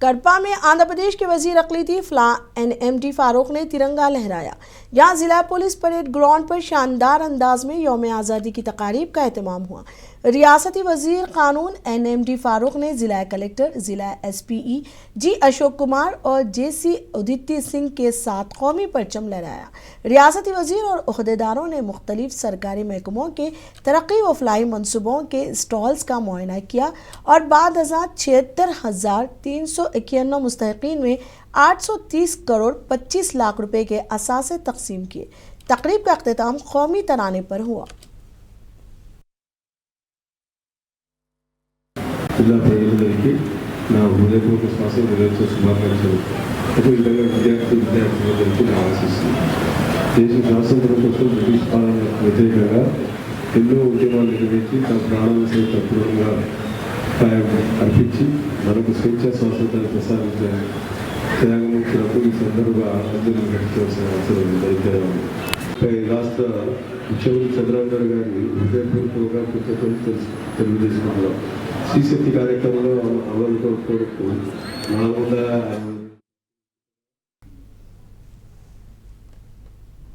कड़पा में आंध्र प्रदेश के वजीर अक़लीती फला NMD फारूक ने तिरंगा लहराया। यहाँ जिला पुलिस परेड ग्राउंड पर शानदार अंदाज में यौम आज़ादी की तकारीब का एहतमाम हुआ। रियासती वजीर कानून NMD फारूक ने जिला कलेक्टर, जिला SPE G अशोक कुमार और JC उदित सिंह के साथ कौमी परचम लहराया। रियासती वजीर और ओहदेदारों ने मुख्तलिफ सरकारी महकमों के तरक्की व फलाही मनसूबों के स्टॉल्स का मुआयना किया और बाद 76,391 मुस्तहिकीन में 830 करोड़ 25 लाख रुपए के असासे तकसीम किए। तकरीब का अख्तिताम कौमी तराने पर हुआ। జిల్లా ప్రజలందరికీ నా హృదయపూర్వక స్వాతంత్ర దినోత్సవ శుభాకాంక్షలు. అదేవిధంగా విద్యార్థులందరికీ నా ఆశీస్సులు. దేశ స్వాతంత్రం కోసం బ్రిటిష్ పాలనకు వ్యతిరేకంగా ఎన్నో ఉద్యమాలు నిర్వహించి తమ ప్రాణాలను సైతం దూరంగా అర్పించి మనకు స్వేచ్ఛా స్వాతంత్రాన్ని ప్రసాదించిన త్యాగమూర్తులకు ఈ సందర్భంగా అందరూ గడిచవలసిన అవసరం ఉంది. రాష్ట్ర ముఖ్యమంత్రి చంద్రబాబు నాయుడు గారి హృదయపూర్వకంగా కృతజ్ఞతలు తెలియజేసుకుంటున్నాం. శ్రీశక్తి కార్యక్రమంలో అమలు కొరకు 400